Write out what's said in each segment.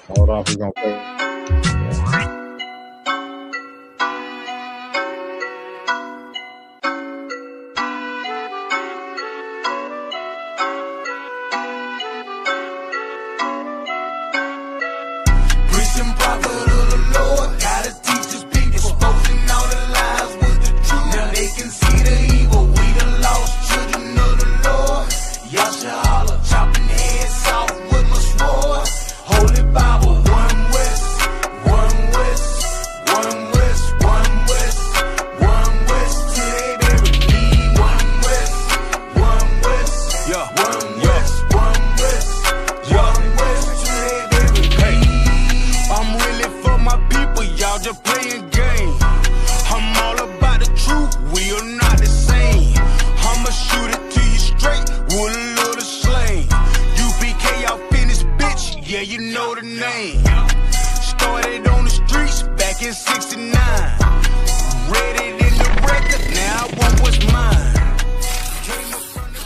Hold on, we're gonna play. Preaching prophet of the Lord, gotta teach his people, exposing all the lies with the truth. Now they can see the evil, we the lost children of the Lord. Y'all should holler, chopping heads off with my sword. Holy Bible, one west, one west, one west, one west, one west, till they bury me. One west, yeah, one west, one west, one west, till they bury me. I'm really for my people, y'all just playing game. I'm all about the truth, we are not the same. I'ma shoot it to you straight with a little slang. UPK, y'all finished, bitch, yeah, you know the name. Started on the streets back in '69. Read it in the record, now I want what's mine. Came up from the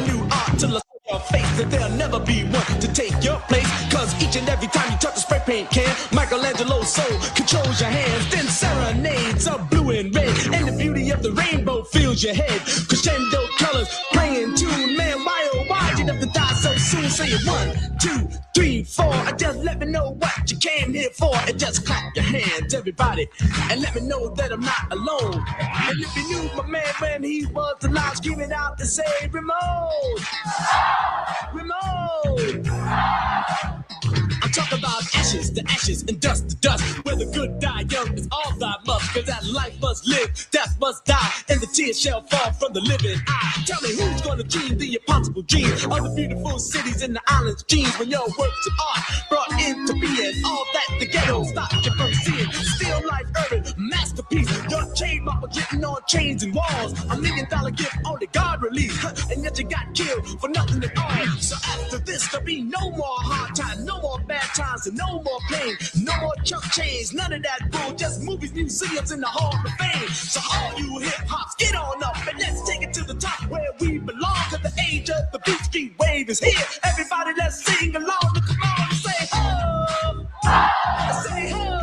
You are to look your face that there'll never be one to take your place. Cause each and every time you touch a spray paint can, Michelangelo's soul controls your hands. Then serenades are blue and red, and the beauty of the rainbow fills your head. Crescendo colors playing tune, man, why oh why you have to die so soon? Say it 1, 2, 3, 4. Just let me know what you came here for, and just clap your hands, everybody, and let me know that I'm not alone. And if you knew my man when he was alive, screaming out to say remote, remote. I'm talking about ashes to ashes and dust to dust. Where the good die young is all thy must. Cause that life must live, death must die, and the tears shall fall from the living eye. Tell me who's gonna dream the impossible dream of the beautiful cities and the islands' dreams when your works of art brought into being all that the ghetto stopped you from seeing. Still life urban masterpiece. Your chain mopper getting on chains and walls. $1 million gift only God released, and yet you got killed for nothing at all. So after this there'll be no more hard times, no more bad times, and no more pain, no more chunk change, none of that bull, just movies, museums, in the Hall of Fame. So all you hip hops, get on up and let's take it to the top where we belong. Cause the age of the beat street wave is here. Everybody, let's sing along. Come on and say ho, say ho.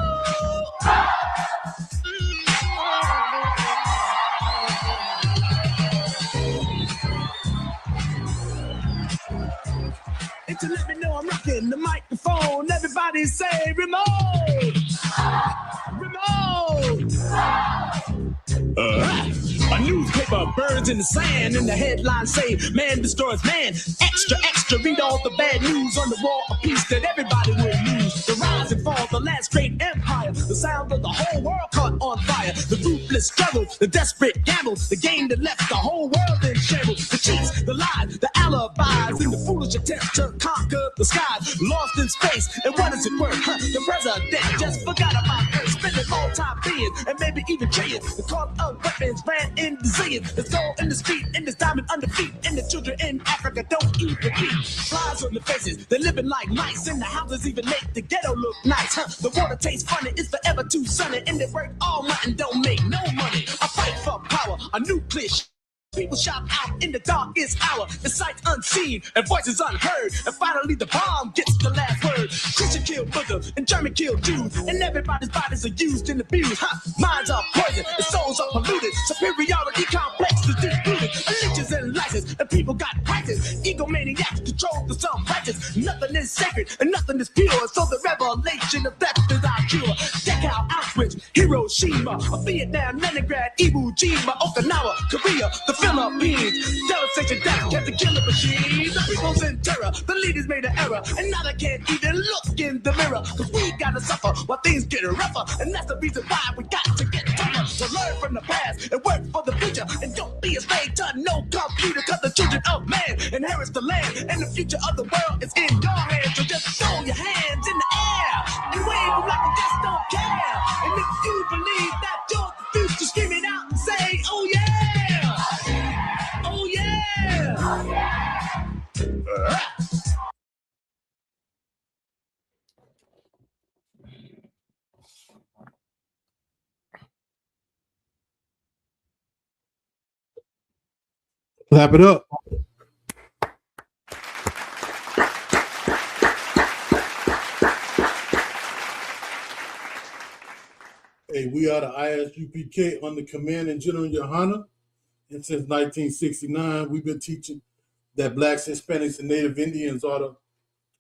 And to let me know I'm rocking the microphone, everybody say remote, remote. A newspaper burns in the sand, and the headlines say man destroys man. Extra, extra, read all the bad news on the war of peace that everybody will lose. The rise and fall, the last great empire, the sound of the whole world caught on fire. The ruthless struggle, the desperate gamble, the game that left the whole world in shambles. The cheats, the lies, the alibis, and the foolish attempts to conquer the skies. Lost in space, and what is it worth? The president just forgot about Earth, spending all time being, and maybe even trillions. The cost of weapons ran in the zillions. There's gold in the street, and there's diamond under feet, and the children in Africa don't even eat. Flies on the faces, they're living like mice, and the houses even make the ghetto look nice. The water tastes funny, it's forever too sunny, and they work all night and don't make no money. I fight for power, a nuclear people shout out in the darkest hour, the sights unseen and voices unheard, and finally the bomb gets the last word. Christian killed Muslims and German killed Jews, and everybody's bodies are used and abused. Minds are poisoned, and souls are polluted. Superiority complexes disputed, allegiance and license, and people got prices. Egomaniacs control the some righteous. Nothing is sacred and nothing is pure, so the revelation of death is our cure. Dachau, Auschwitz, Hiroshima, Vietnam, Leningrad, Iwo Jima, Okinawa, Korea, the Philippines. Devastation, death, kept the killing machines. The people's in terror, the leaders made an error, and now they can't even look in the mirror. Cause we gotta suffer while things get rougher, and that's the reason why we got to get tougher. So learn from the past and work for the future, and don't be a slave to no computer. Cause the children of man inherits the land, and the future of the world is in your hands. So just throw your hands in the air and wave them like you just don't care. And if you believe that you're the future, scream it out and say, oh yeah. Oh yeah! Oh yeah! Clap it up. Hey, we are the ISUPK under Command and General Yohana. And since 1969, we've been teaching that blacks, Hispanics, and Native Indians are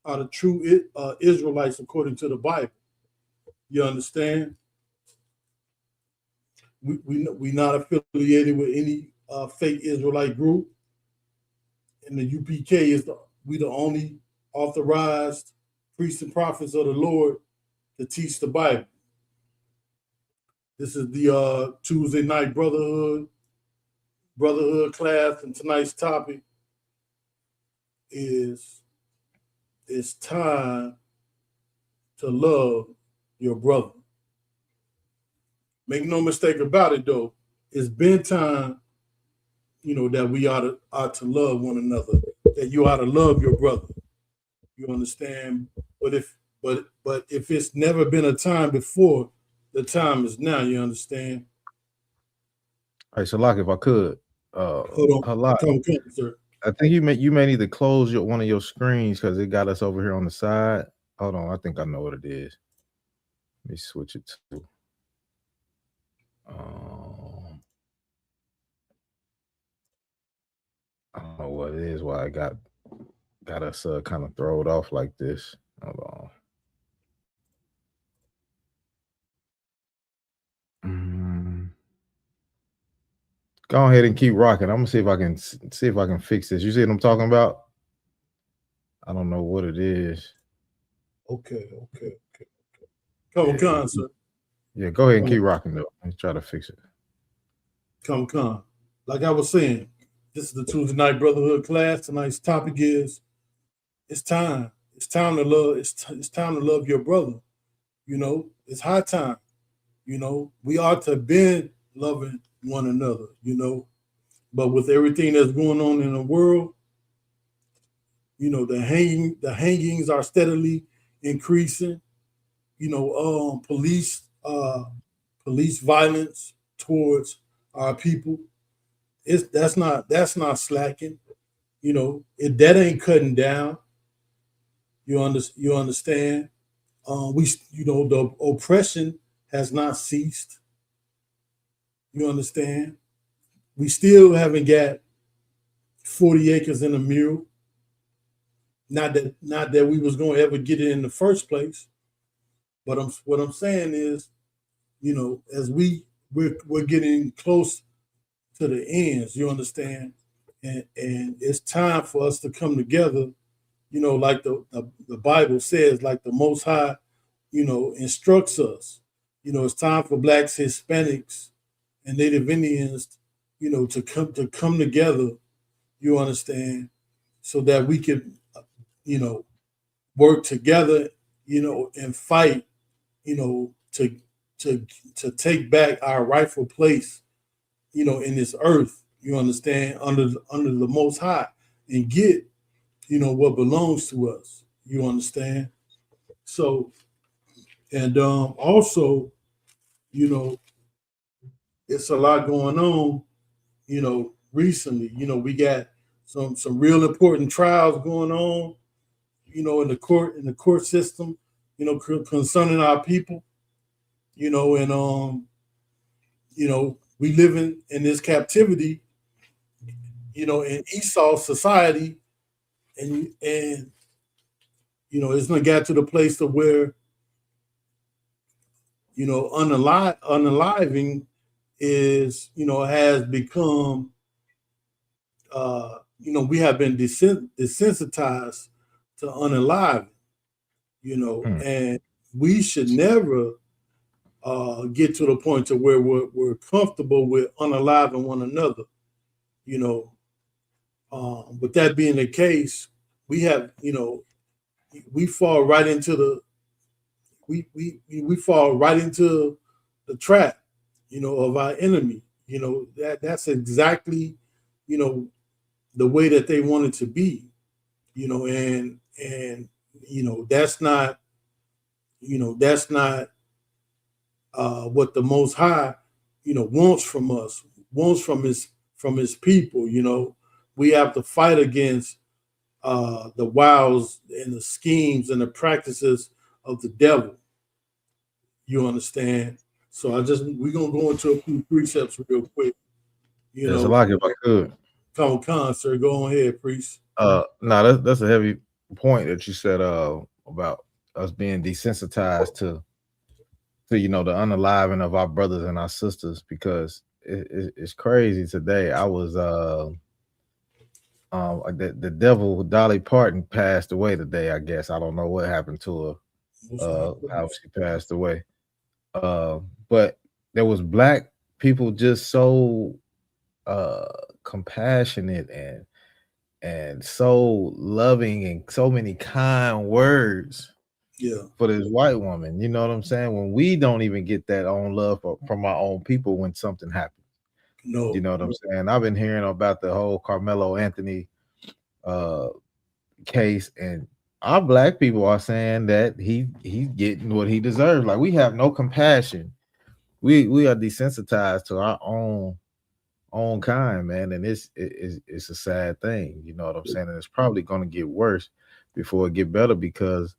the true Israelites according to the Bible. You understand? We're not affiliated with any fake Israelite group. And the UPK is we the only authorized priests and prophets of the Lord to teach the Bible. This is the Tuesday night brotherhood class, and tonight's topic is it's time to love your brother. Make no mistake about it, though. It's been time, that we ought to love one another. That you ought to love your brother. You understand? But if it's never been a time before, the time is now. You understand? All right, so HALAK, if I could, Hold on, HALAK, come, sir. I think you may need to close one of your screens because it got us over here on the side. Hold on, I think I know what it is. Let me switch it to. I don't know what it is. Why I got us kind of thrown off like this. Hold on. Go ahead and keep rocking. I'm gonna see if I can fix this. You see what I'm talking about? I don't know what it is. Okay. Come, sir. Yeah, go ahead and keep rocking though. Let's try to fix it. Come. Like I was saying, this is the Tuesday night brotherhood class. Tonight's topic is it's time. It's time to love. It's time to love your brother. It's high time. We ought to have been loving one another. But with everything that's going on in the world, the hangings are steadily increasing. Police violence towards our people. That's not slacking. That ain't cutting down. You understand? The oppression has not ceased. You understand? We still haven't got 40 acres in a mule. Not that we was going to ever get it in the first place. But what I'm saying is, as we're getting close to the ends, you understand? And it's time for us to come together, like the Bible says, like the Most High, instructs us. It's time for blacks, Hispanics, and Native Indians, to come together, you understand, so that we can, work together, and fight, to take back our rightful place, in this earth, you understand, under the Most High, and get, what belongs to us, you understand. So, and also, it's a lot going on, recently. We got some real important trials going on, in the court system, concerning our people, and we live in this captivity, in Esau society, and it's gonna get to the place of where, unaliving is, has become, we have been desensitized to unaliving, and we should never get to the point to where we're comfortable with unaliving one another, With that being the case, we have, we fall right into the trap, of our enemy. That's exactly, the way that they want it to be, and that's not what the Most High, wants from us, wants from his people. We have to fight against the wiles and the schemes and the practices of the devil. You understand? So we're gonna go into a few precepts real quick. You Yes, know, HALAK, if I could. Con, sir. Go on ahead, priest. No, that's a heavy point that you said about us being desensitized to the unaliving of our brothers and our sisters, because it's crazy. Today I was the devil Dolly Parton passed away today. I guess I don't know what happened to her, how she passed away. But there was black people just so compassionate and so loving and so many kind words for this white woman. You know what I'm saying? When we don't even get that own love from our own people when something happens. No. You know what I'm saying? I've been hearing about the whole Carmelo Anthony case, and our black people are saying that he's getting what he deserves. Like, we have no compassion. We are desensitized to our own kind, man, and it's a sad thing. You know what I'm saying? And it's probably going to get worse before it get better, because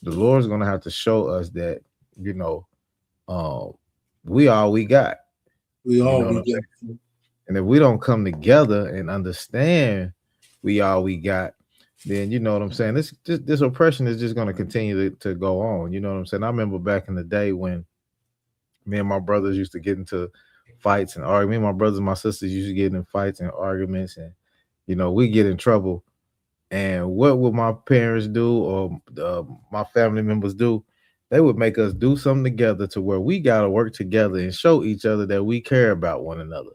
the Lord's going to have to show us that, we all we got. We all know we what I'm got. saying? And if we don't come together and understand we all we got, then you know what I'm saying, this oppression is just going to continue to go on. You know what I'm saying? I remember back in the day when me and my brothers used to get into fights and argue. Me and my brothers and my sisters used to get in fights and arguments, and we get in trouble. And what would my parents do, or my family members do? They would make us do something together to where we got to work together and show each other that we care about one another.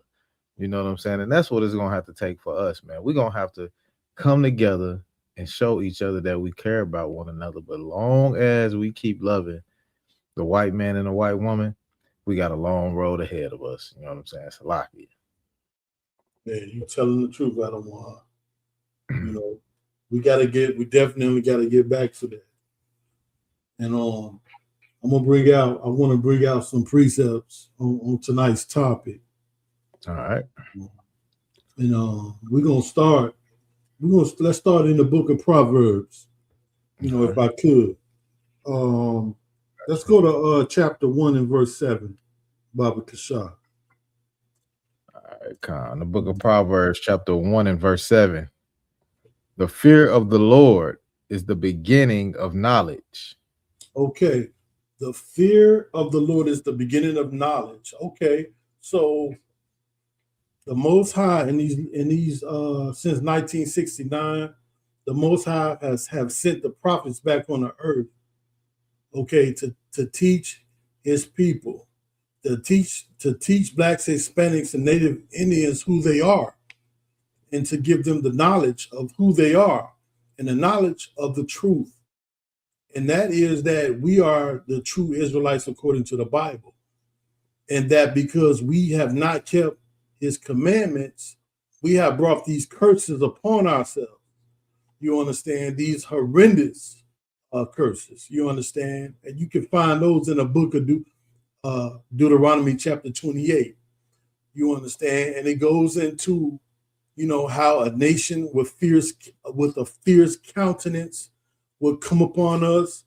You know what I'm saying? And that's what it's gonna have to take for us, man. We're gonna have to come together and show each other that we care about one another. But long as we keep loving the white man and the white woman, we got a long road ahead of us. You know what I'm saying? It's a lot. Yeah, you telling the truth, Adam. We definitely gotta get back to that. And I want to bring out some precepts on tonight's topic. All right. And let's start in the book of Proverbs. If I could. Let's go to chapter 1 and verse 7, Baba Kashah. All right, Khan. The book of Proverbs, chapter 1 and verse 7. The fear of the Lord is the beginning of knowledge. Okay. The fear of the Lord is the beginning of knowledge. Okay. So the Most High in these since 1969, the Most High have sent the prophets back on the earth, okay, to teach his people, to teach blacks, Hispanics, and Native Indians who they are, and to give them the knowledge of who they are and the knowledge of the truth. And that is that we are the true Israelites according to the Bible. And that because we have not kept his commandments, we have brought these curses upon ourselves. You understand? These horrendous curses. You understand? And you can find those in the book of Deuteronomy chapter 28. You understand? And it goes into, how a nation with a fierce countenance would come upon us,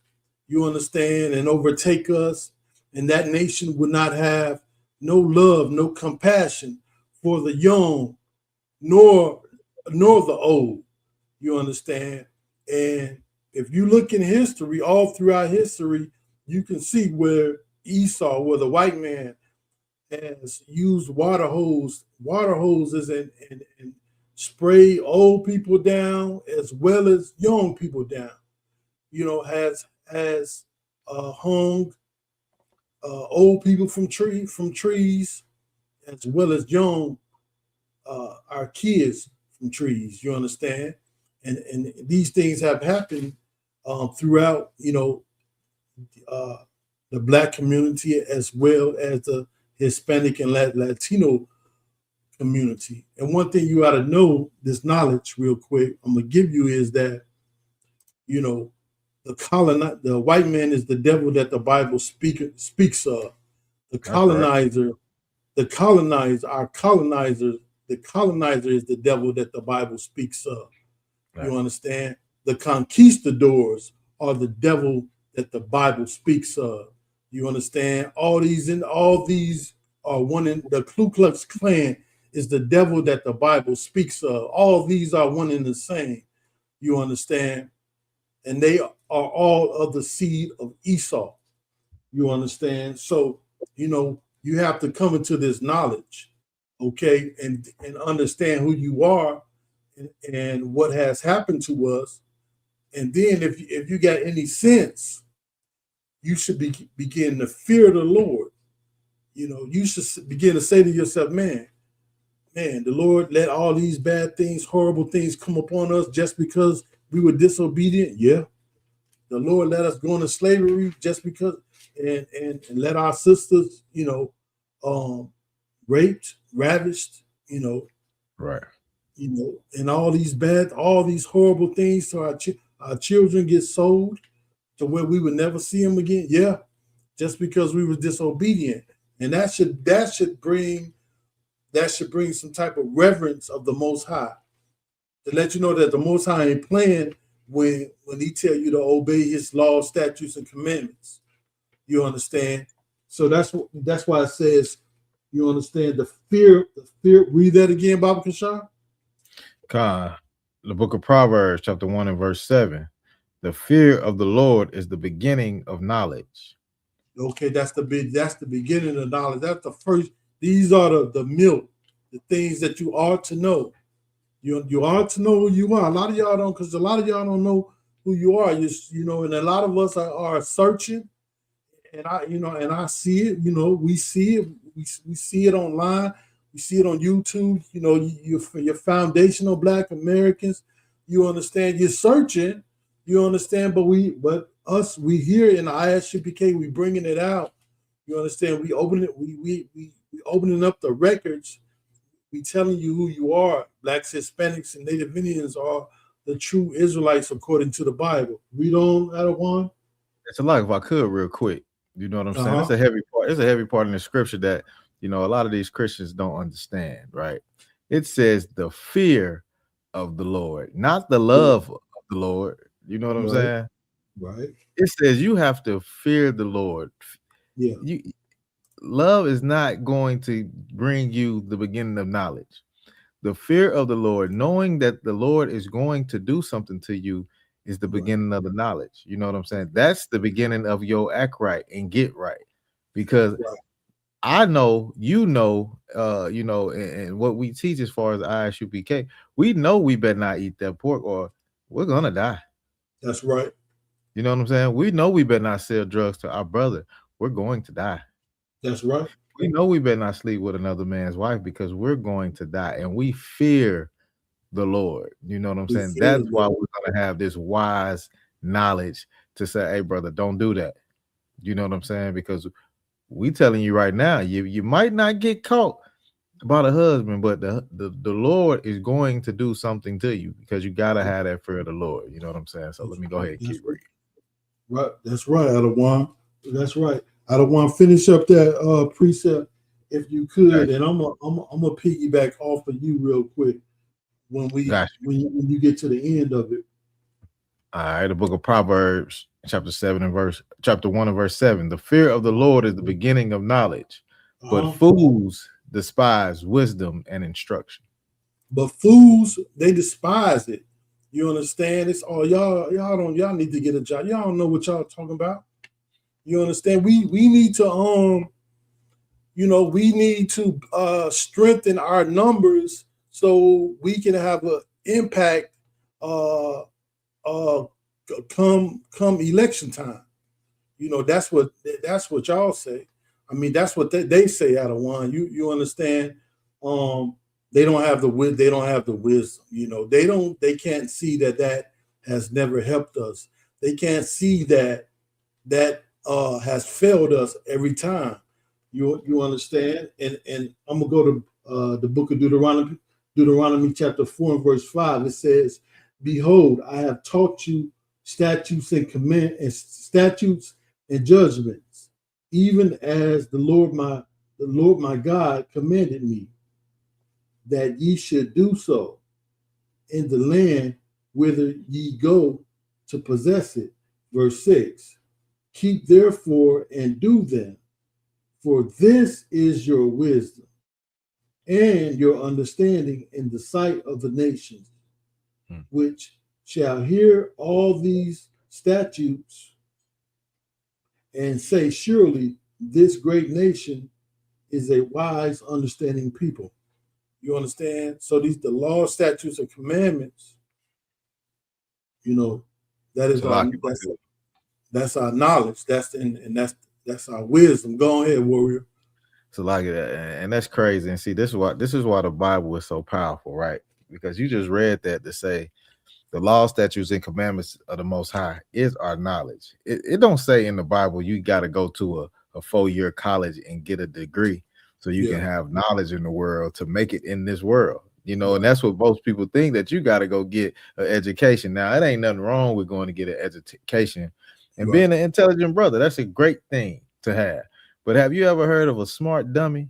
you understand, and overtake us. And that nation would not have no love, no compassion for the young, nor the old, you understand. And if you look in history, all throughout history, you can see where Esau, where the white man has used water hoses and spray old people down as well as young people down. Has hung old people from trees as well as young our kids from trees. You understand? And these things have happened throughout the Black community as well as the Hispanic and Latino community. And one thing you ought to know, this knowledge real quick, I'm gonna give you, is that the white man is the devil that the Bible speaks of. The colonizer is the devil that the Bible speaks of. Right. You understand? The conquistadors are the devil that the Bible speaks of. You understand? All these are one in the Ku Klux Klan is the devil that the Bible speaks of. All these are one and the same. You understand? And they are all of the seed of Esau. You understand? So, you have to come into this knowledge, okay, and understand who you are and what has happened to us. And then if you got any sense, you should begin to fear the Lord. You should begin to say to yourself, man, the Lord let all these bad things, horrible things come upon us just because we were disobedient. Yeah. The Lord let us go into slavery just because, and let our sisters, raped, ravished, Right. And all these horrible things to our children get sold to where we would never see them again. Yeah, just because we were disobedient, and that should bring some type of reverence of the Most High to let you know that the Most High ain't playing when He tell you to obey His laws, statutes, and commandments. You understand? So that's why it says, you understand, the fear. Read that again, Baba Kashan. The book of Proverbs, chapter 1 and verse 7. The fear of the Lord is the beginning of knowledge. Okay, that's the beginning of knowledge. That's the first. These are the milk, the things that you ought to know. You ought to know who you are. A lot of y'all don't, because a lot of y'all don't know who you are. And a lot of us are searching. And I see it. We see it. We see it online. We see it on YouTube. You're foundational Black Americans. You understand? You're searching. You understand? But we here in the ISUPK, we bringing it out. You understand? We open it. We opening up the records. We telling you who you are. Blacks, Hispanics, and Native Indians are the true Israelites according to the Bible. Read on, Adawan. It's a lot. If I could, real quick, you know what I'm saying? It's a heavy part. It's a heavy part in the scripture that a lot of these Christians don't understand. Right? It says the fear of the Lord, not the love of the Lord. You know what I'm saying? Right. It says you have to fear the Lord. Yeah. Love is not going to bring you the beginning of knowledge. The fear of the Lord, knowing that the Lord is going to do something to you, is the beginning of the knowledge. You know what I'm saying? That's the beginning of your act right and get right. Because I know, and what we teach as far as ISUPK, we know we better not eat that pork or we're gonna die. That's right. You know what I'm saying? We know we better not sell drugs to our brother. We're going to die. That's right. We know we better not sleep with another man's wife because we're going to die, and we fear the Lord. You know what I'm saying? That's why we're going to have this wise knowledge to say, hey, brother, don't do that. You know what I'm saying? Because we telling you right now, you might not get caught about a husband, but the Lord is going to do something to you because you got to have that fear of the Lord. You know what I'm saying? So let me go ahead and keep reading. Right. That's right, Adawan. That's right. I don't want to finish up that precept if you could, and I'm gonna piggyback off of you real quick when you get to the end of it. All right, the book of Proverbs, chapter 1 and verse 7. The fear of the Lord is the beginning of knowledge, but fools despise wisdom and instruction. But fools, they despise it. You understand? It's all y'all need to get a job. Y'all don't know what y'all talking about. You understand? We need to we need to strengthen our numbers so we can have an impact come election time. That's what y'all say. I mean, that's what they say out of one. You understand? They don't have the wisdom. They can't see that has never helped us. They can't see that has failed us every time. You understand? And I'm gonna go to the book of Deuteronomy chapter 4 and verse 5. It says, "Behold, I have taught you statutes and judgments, even as the Lord my God commanded me, that ye should do so in the land whither ye go to possess it." Verse 6. Keep therefore and do them, for this is your wisdom and your understanding in the sight of the nations, which shall hear all these statutes and say, surely this great nation is a wise, understanding people. You understand? So these the law, statutes, and commandments, that is our that's our knowledge. That's our wisdom. Go ahead, warrior. So like that, and that's crazy. And see, this is why the Bible is so powerful, right? Because you just read that to say the law, statutes, and commandments of the Most High is our knowledge. It don't say in the Bible you got to go to a 4-year college and get a degree so you can have knowledge in the world to make it in this world. And that's what most people think, that you got to go get an education. Now, it ain't nothing wrong with going to get an education and being an intelligent brother. That's a great thing to have. But have you ever heard of a smart dummy?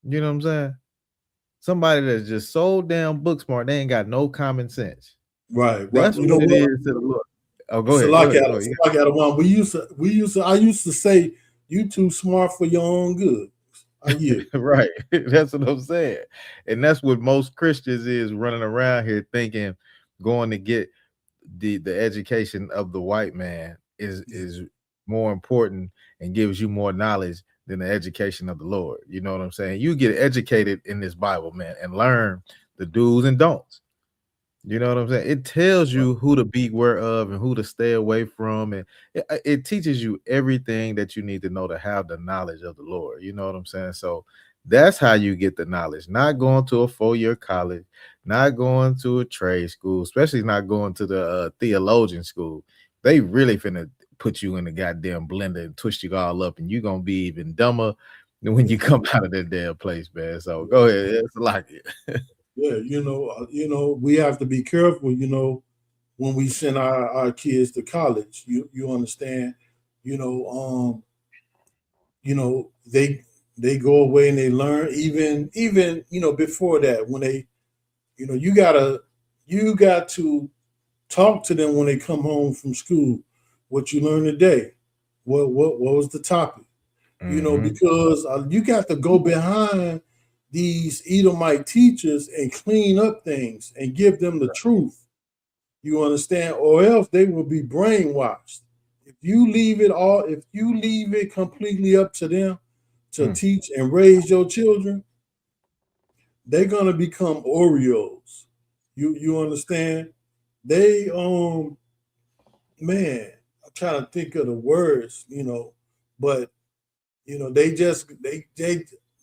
You know what I'm saying? Somebody that's just so damn book smart, they ain't got no common sense. Right. That's what it is to the Lord. Oh, go ahead. I used to say, you too smart for your own good. Right. That's what I'm saying. And that's what most Christians is running around here thinking going to get the education of the white man is more important and gives you more knowledge than the education of the Lord. You know what I'm saying? You get educated in this Bible, man, and learn the do's and don'ts. You know what I'm saying? It tells you who to beware of and who to stay away from. And it teaches you everything that you need to know to have the knowledge of the Lord. You know what I'm saying? So that's how you get the knowledge, not going to a 4-year college, not going to a trade school, especially not going to the theologian school. They really finna put you in the goddamn blender and twist you all up, and you're going to be even dumber than when you come out of that damn place, man. So go ahead. It's like it. Yeah, we have to be careful, when we send our kids to college. You understand, they go away and they learn, even before that, when they, you got to talk to them when they come home from school, what you learned today, what was the topic, because you got to go behind these Edomite teachers and clean up things and give them the truth. You understand? Or else they will be brainwashed. If you leave it completely up to them to teach and raise your children, they're gonna become Oreos. You understand? They man, I'm trying to think of the words, but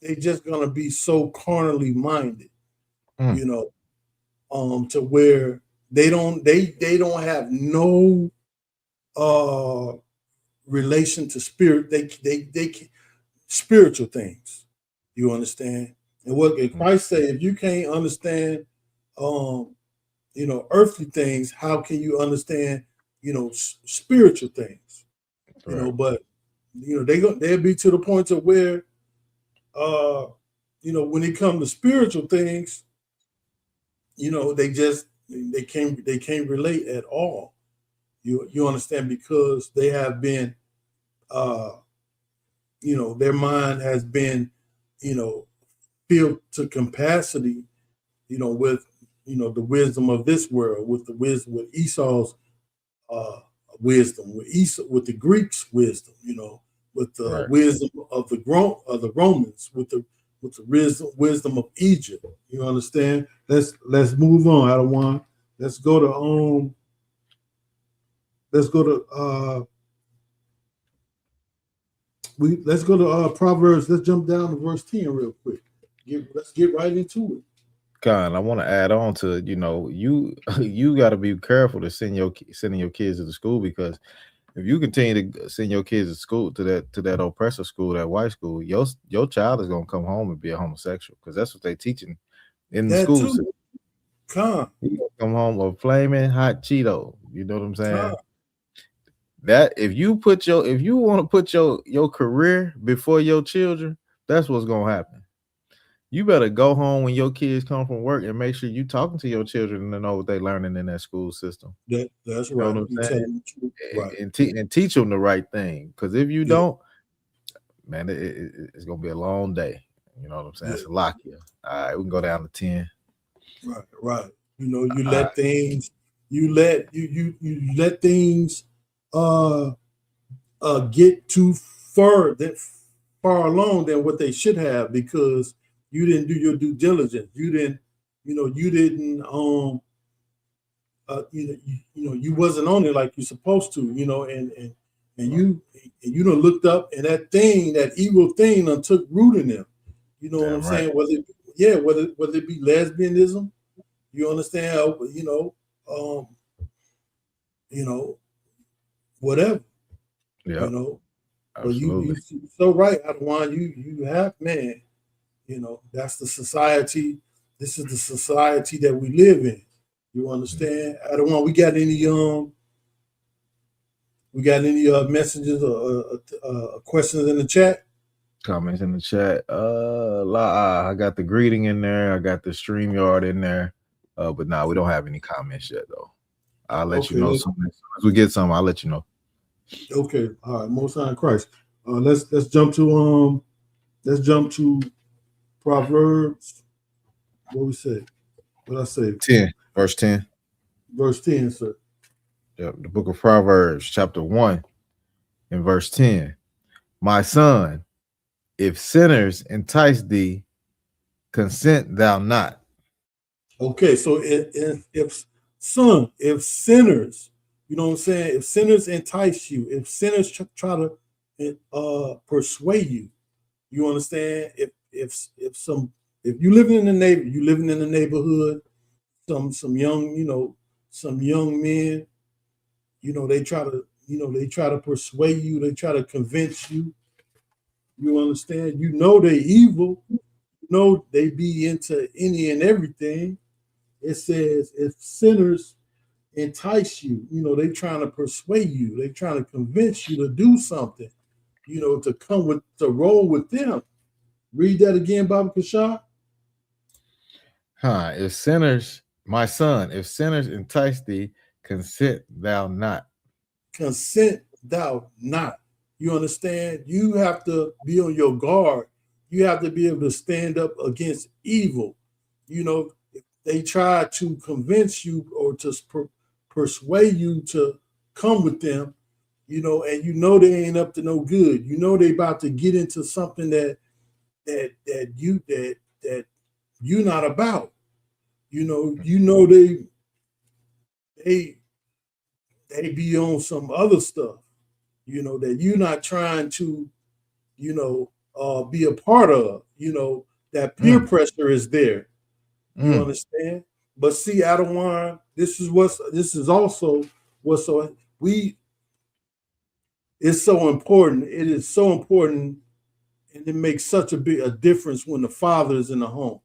they just gonna be so carnally minded, to where they don't have no relation to spirit. They spiritual things. You understand? And what Christ said, if you can't understand earthly things, how can you understand spiritual things? Right. But they'll be to the point of where when it comes to spiritual things, they can't relate at all. You understand? Because they have been their mind has been filled to capacity, with the wisdom of this world, with Esau's wisdom, with the Greeks' wisdom, with the wisdom of the Romans, with the wisdom of Egypt. You understand? Let's move on, Adawan. Let's go to Proverbs. Let's jump down to verse 10 real quick. Let's get right into it. Con, I want to add on to you got to be careful to sending your kids to the school, because if you continue to send your kids to school to that oppressive school, that white school, your child is gonna come home and be a homosexual, because that's what they teaching in the schools. Come home a flaming hot Cheeto. You know what I'm saying? That if you want to put your career before your children, that's what's gonna happen. You better go home when your kids come from work and make sure you talking to your children to know what they learning in that school system. That's You know right. what I'm You saying? telling the truth. Right. And teach them the right thing. Because if you Yeah. don't, man, it's gonna be a long day. You know what I'm saying? Yeah. It's a lock here. All right, we can go down to 10. Right. Right. You know, you All let right. things, you let things get too far along than what they should have because you didn't do your due diligence. You didn't, you didn't you wasn't on it like you're supposed to, and you don't looked up and that evil thing done took root in them. You know what I'm Damn right. saying? Whether it be lesbianism, you understand? Um, whatever, Yeah, But you absolutely. so right, Adawan. You have, man. That's the society. This is the society that we live in. You understand? Adawan, we got any messages or questions in the chat? Comments in the chat. I got the greeting in there. I got the StreamYard in there. But nah, we don't have any comments yet though. I'll let you know as soon as we get some. I'll let you know. Okay, all right. Most High in Christ. Let's jump to Proverbs. What we say? What I say? 10, verse 10. Verse 10, sir. The book of Proverbs, chapter 1, and verse 10. My son, if sinners entice thee, consent thou not. Okay, so if sinners, you know what I'm saying? If sinners entice you, if sinners try to persuade you, you understand? If you living in the neighborhood, some young men, they try to persuade you, they try to convince you. You understand? They evil. They be into any and everything. It says if sinners entice you, they trying to persuade you, they trying to convince you to do something, to roll with them. Read that again, Baba Kashar. If sinners, my son, if sinners entice thee, consent thou not. Consent thou not. You understand? You have to be on your guard. You have to be able to stand up against evil. If they try to convince you or to persuade you to come with them, and they ain't up to no good. They about to get into something that you're not about. They be on some other stuff, that you're not trying to, be a part of, that peer pressure is there. You understand? But see, Adawan, this is also what's so it's so important. It is so important, and it makes such a difference when the father is in the home.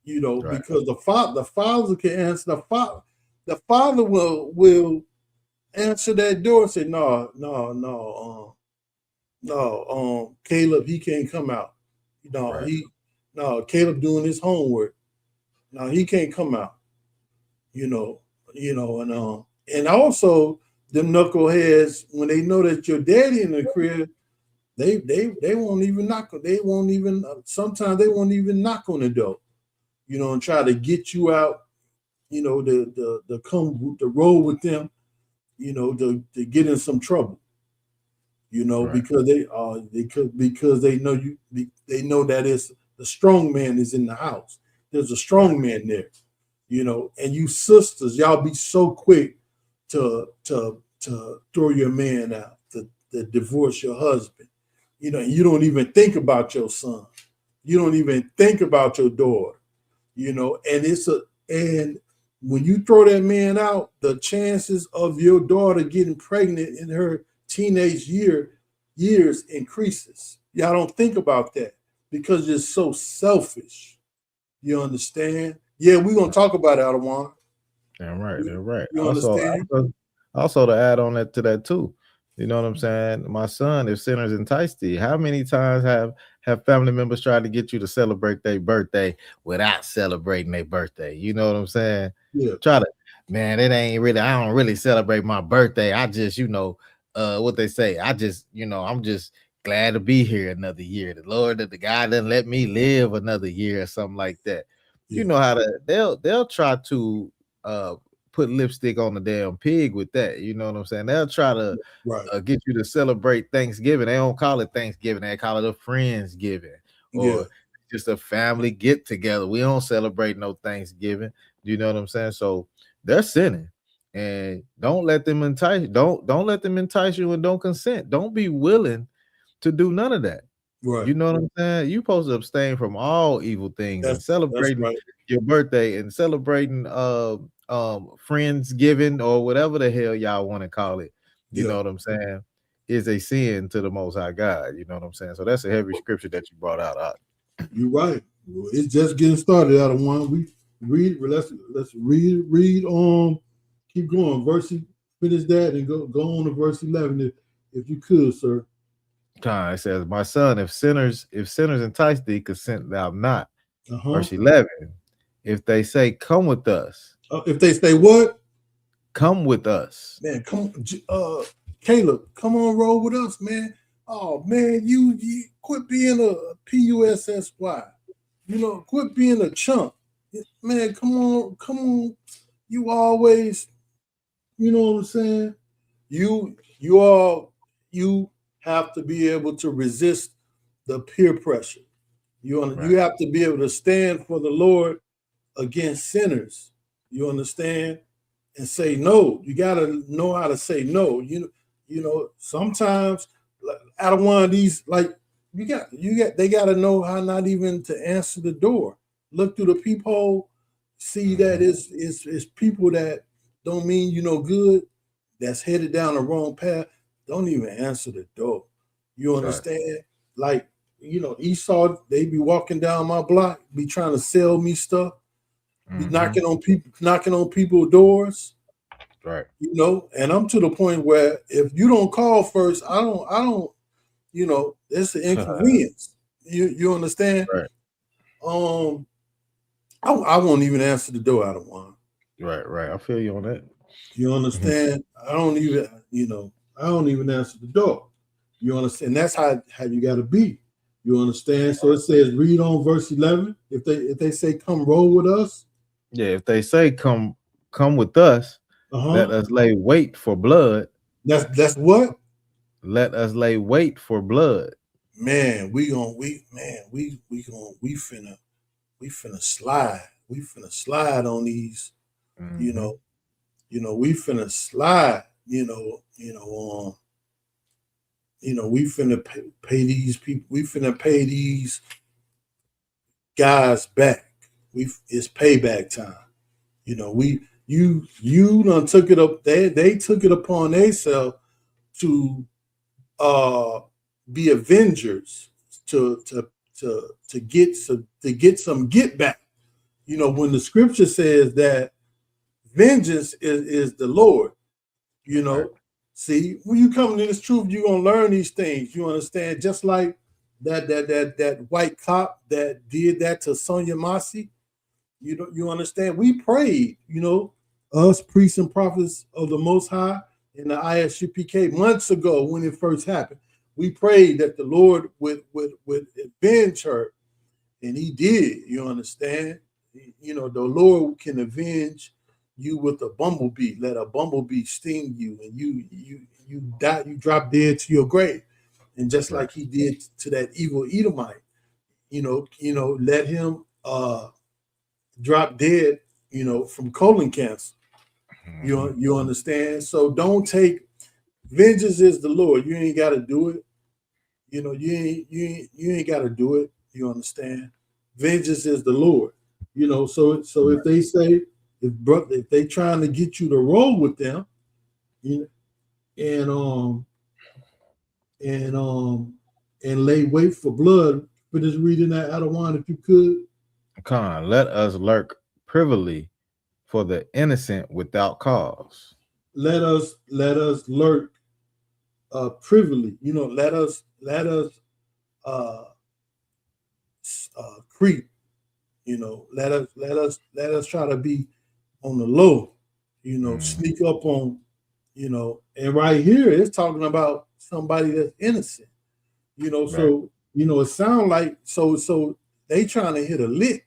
Right. Because the father can answer. The father will answer that door and say, no, Caleb, he can't come out. Caleb doing his homework. No, he can't come out. And also the knuckleheads, when they know that your daddy in the crib, they won't even knock. Sometimes they won't even knock on the door, and try to get you out, to come to roll with them, to get in some trouble, Right. because they know they know that it's the strong man is in the house. There's a strong man there, and you sisters, y'all be so quick to throw your man out, to divorce your husband. You don't even think about your son. You don't even think about your daughter, and when you throw that man out, the chances of your daughter getting pregnant in her teenage years increases. Y'all don't think about that because it's so selfish. You understand? Yeah, we're gonna talk about Adawan. Damn right, they're right. You understand? Also to add on that to that too, You know what I'm saying? My son, if sinners entice thee, how many times have family members tried to get you to celebrate their birthday without celebrating their birthday? You know what I'm saying? Yeah, Try to, man, it ain't really, I don't really celebrate my birthday. I just, what they say, I just, I'm just glad to be here another year. The Lord, that the God doesn't let me live another year or something like that. You yeah, know how to, they'll try to put lipstick on the damn pig with that. You know what I'm saying? They'll try to right. get you to celebrate Thanksgiving. They don't call it Thanksgiving. They call it a Friendsgiving Yeah, or just a family get together. We don't celebrate no Thanksgiving. You know what I'm saying? So they're sinning, and don't let them entice. Don't let them entice you, and don't consent. Don't be willing to do none of that. right. You know what I'm saying? You supposed to abstain from all evil things and That's celebrating right. your birthday and celebrating Friendsgiving or whatever the hell y'all want to call it. You Yeah, know what I'm saying? Is a sin to the Most High God. You know what I'm saying? So that's a heavy scripture that you brought out. you're right. Well, it's just getting started out of one. We read. Let's read. Keep going. Finish that and go on to verse 11 if you could, sir. Time it says, "My son, if sinners entice thee, consent thou not." Uh-huh. Verse 11. If they say, "Come with us," If they say what? come with us. Man, come Caleb, come on, roll with us, man. Oh man, you quit being a PUSSY. Quit being a chump. Man, come on. You always, you know what I'm saying? You have to be able to resist the peer pressure. Right. You have to be able to stand for the Lord against sinners. You understand? And say no. You gotta know how to say no. Sometimes out of one of these, like they gotta know how not even to answer the door. Look through the peephole, see that it's people that don't mean you no good, that's headed down the wrong path. Don't even answer the door. You Right. understand? Like, Esau, they be walking down my block, be trying to sell me stuff, be knocking on people's doors. Right. And I'm to the point where if you don't call first, I don't, it's an inconvenience. You understand? Right. I won't even answer the door out of one. Right. I feel you on that. You understand? I don't even answer the door. You understand? That's how you got to be. You understand? So it says, read on verse 11. If they say, come roll with us. Yeah, if they say come with us, let us lay wait for blood. That's what? Let us lay wait for blood. Man, we finna slide. We finna slide on these, we finna slide, we finna pay these people, we finna pay these guys back. It's payback time. You done took it up, they took it upon themselves to be avengers, to get some get back. When the scripture says that vengeance is the Lord, Right. See, when you come to this truth, you're gonna learn these things. You understand? Just like that white cop that did that to Sonia Masi. You understand? We prayed, us priests and prophets of the Most High in the ISUPK months ago when it first happened. We prayed that the Lord would avenge her, and He did. You understand? The Lord can avenge you with a bumblebee. Let a bumblebee sting you, and you die. You drop dead to your grave, and just like He did to that evil Edomite, let him drop dead, from colon cancer. You understand? So don't take vengeance is the Lord. You ain't got to do it. You ain't got to do it. You understand? Vengeance is the Lord. So if they say if they trying to get you to roll with them, and lay wait for blood. For just reading that out of one, if you could. Let us lurk privily for the innocent without cause. Let us lurk privily, let us uh, creep, let us try to be on the low, sneak up on, and right here it's talking about somebody that's innocent, Right. so it sounds like so they trying to hit a lick,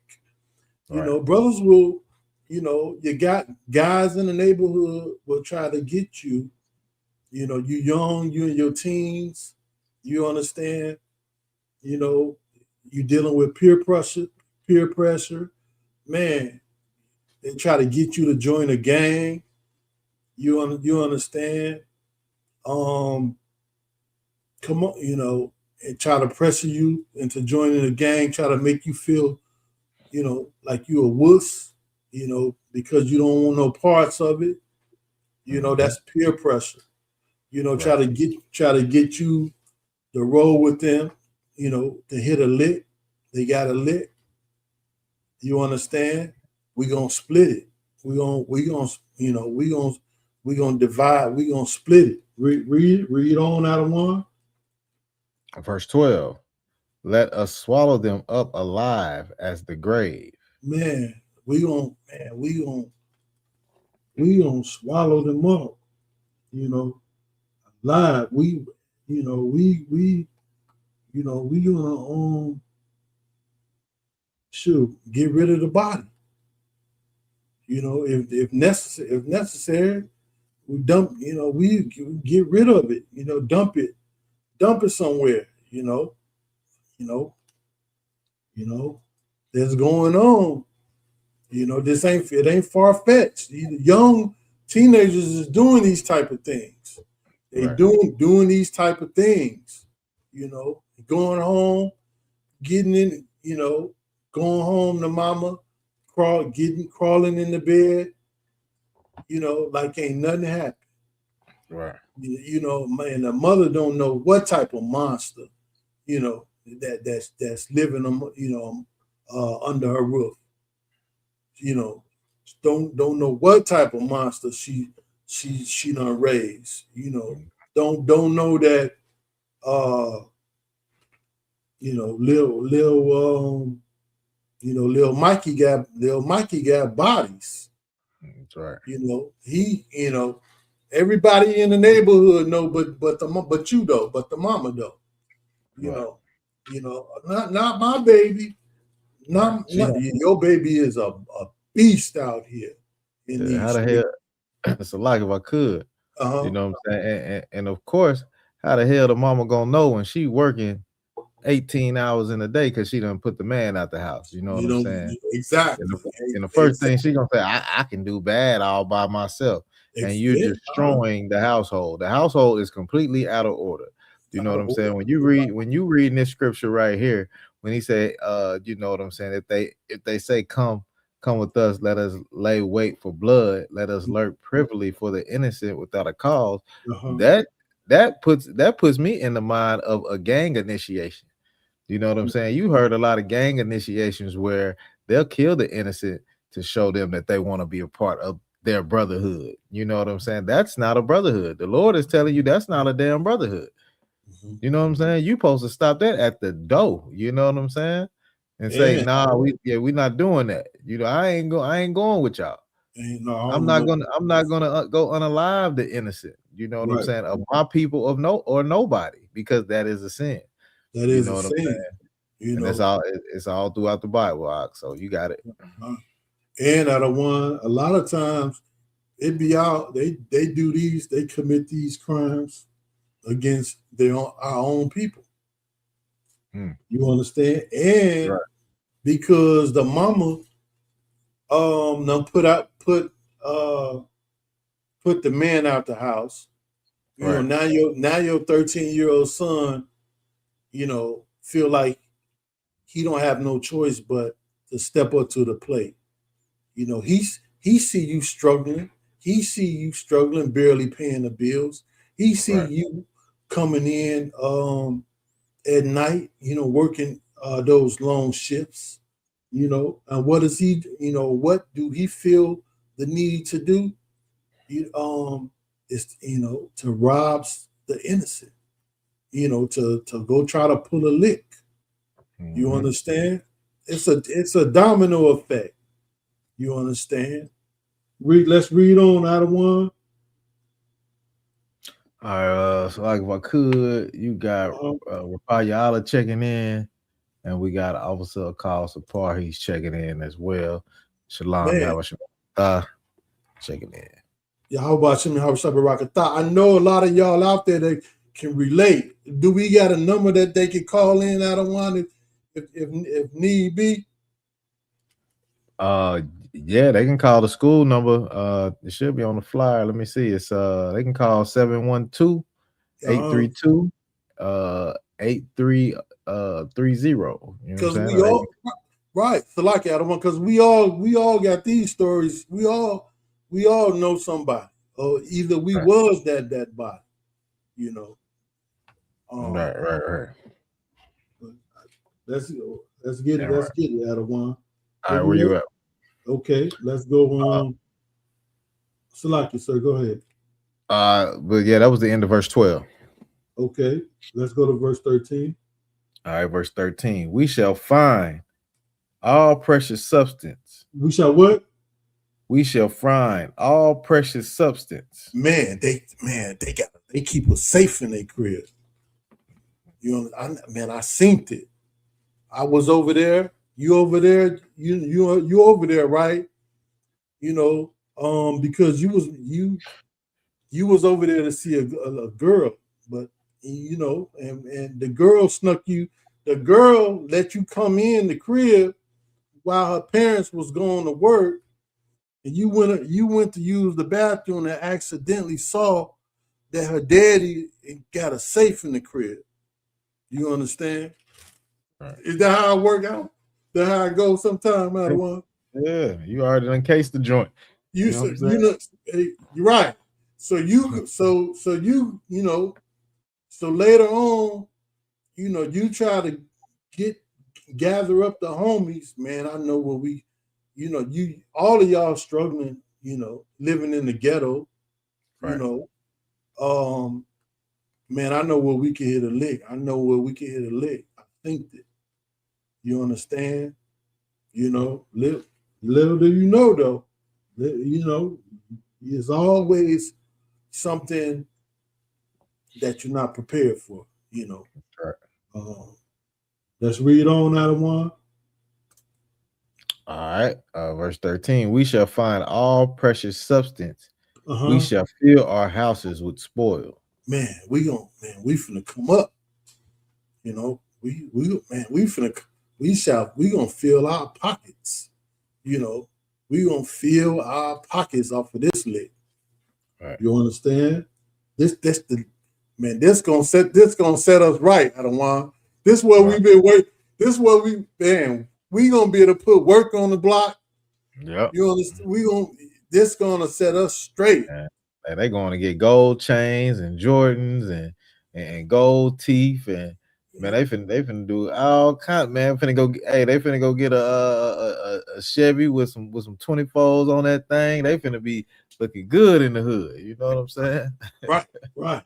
Right. brothers will, you got guys in the neighborhood will try to get you, you young, you in your teens, you understand, you dealing with peer pressure, man. They try to get you to join a gang. You understand? Come on, and try to pressure you into joining a gang. Try to make you feel, like you a wuss, because you don't want no parts of it. That's peer pressure. Try Right. to get you to roll with them. To hit a lick. They got a lick. You understand? We gonna split it. We gonna divide. We gonna split it. Read on out of one. Verse 12. Let us swallow them up alive as the grave. Man, we gonna swallow them up. Live. We gonna shoot, get rid of the body. If necessary, we dump. We get rid of it. Dump it somewhere. You know, that's going on. This ain't far fetched. Young teenagers is doing these type of things. They Right. doing these type of things. Going home, getting in. Going home to mama, crawling in the bed. Like ain't nothing happened. Right. Man, the mother don't know what type of monster. That's living. Under her roof. Don't know what type of monster she done raised. Don't know that Lil Mikey got bodies. That's right. He everybody in the neighborhood know, but you though, but the mama though. Not my baby. Not your baby is a beast out here in these How the streets. hell? It's a lot if I could. Uh-huh. You know what I'm saying? And of course, how the hell the mama gonna know when she working 18 hours in a day because she done put the man out the house? You know what I'm saying? Exactly. And the first thing she gonna say, I can do bad all by myself. And you're destroying the household. The household is completely out of order. You know what I'm saying? When you read this scripture right here, when he said, you know what I'm saying, if they say come with us, let us lay wait for blood, let us lurk privily for the innocent without a cause. That puts me in the mind of a gang initiation. You know what I'm saying? You heard a lot of gang initiations where they'll kill the innocent to show them that they want to be a part of their brotherhood. You know what I'm saying? That's not a brotherhood. The Lord is telling you that's not a damn brotherhood. You know what I'm saying? You supposed to stop that at the door. You know what I'm saying? And say, nah, we're not doing that. I ain't going with y'all. I'm not gonna go unalive the innocent. You know what I'm saying? Of my people, of nobody, because that is a sin. That is a sin. And that's all. It's all throughout the Bible. So you got it. And out of one, a lot of times it be out. They do these. They commit these crimes against our own people. You understand? And because the mama done put the man out the house. Now your 13-year-old son, feel like he don't have no choice but to step up to the plate. He see you struggling. He see you struggling, barely paying the bills. He see you coming in at night, working those long shifts, and what does he, what do he feel the need to do? Is to rob the innocent, to go try to pull a lick. You understand? It's a domino effect. You understand? Let's read on out of one. All right, so like if I could, you got Rapayala checking in, and we got Officer Call Sapar, he's checking in as well. Shalom Yahweh checking in. Yeah, how about you? How Rakatha? I know a lot of y'all out there that can relate. Do we got a number that they can call in out of one if need be? Yeah, they can call the school number. It should be on the flyer. Let me see. It's they can call 712-832 8330. You know what I'm Because saying? we all right, so like out of one, because we all got these stories. We all know somebody, or either we was that body, Right. Let's get it. Let's get it out of one. All right, where you at? Okay, let's go on. Salaki, sir, go ahead. But yeah, that was the end of verse 12. Okay, let's go to verse 13. All right, verse 13. We shall find all precious substance. We shall what? We shall find all precious substance. Man, they keep us safe in their crib. I seen it. I was over there. You over there? You over there, right? Because you was over there to see a girl, but and the girl snuck you. The girl let you come in the crib while her parents was going to work, and you went to use the bathroom and accidentally saw that her daddy got a safe in the crib. You understand? Right. Is that how it work out? That how it goes sometime out of one? Yeah, you already uncased the joint. You're right. So later on, you try to gather up the homies, man. I know when we, all of y'all struggling, living in the ghetto, right. Man, I know where we can hit a lick. I think that. You understand? Little do you know though. It's always something that you're not prepared for. Right. Let's read on out of one. All right, verse 13. We shall find all precious substance. We shall fill our houses with spoil. Man, we finna come up. We gonna fill our pockets. We gonna fill our pockets off of this lick. Right. You understand? This gonna set us right. I don't want. This is what we've been waiting. This is what we gonna be able to put work on the block. Yep. You understand? This gonna set us straight. And they going to get gold chains and Jordans and gold teeth and man, they finna do all kinds. Man, they finna go get a Chevy with some 24s on that thing. They finna be looking good in the hood. You know what I'm saying? Right.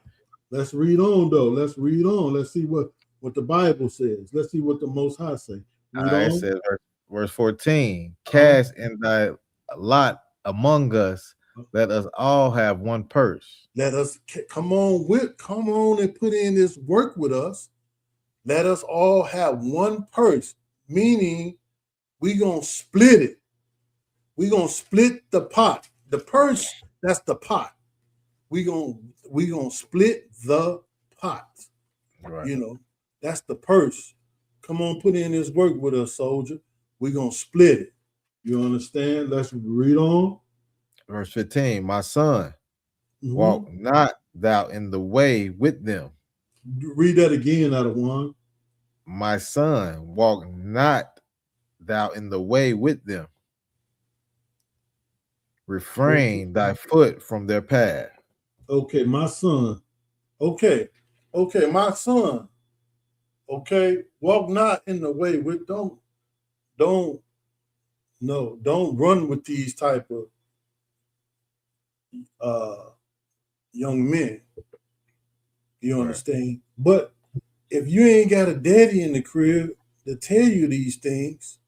Let's read on though. Let's read on. Let's see what the Bible says. Let's see what the Most High say. It says verse 14. Cast in thy lot among us. Let us all have one purse. Let us come on and put in this work with us. Let us all have one purse, meaning we gonna split it. We gonna split the pot. The purse, that's the pot. We gonna split the pot. Right. That's the purse. Come on, put in this work with us, soldier. We gonna split it. You understand? Let's read on. Verse 15, my son, walk not thou in the way with them. Read that again out of one. My son, walk not thou in the way with them. Refrain thy foot from their path. Okay, my son. Okay, my son. Okay, walk not in the way with don't run with these type of young men. You understand? But if you ain't got a daddy in the crib to tell you these things,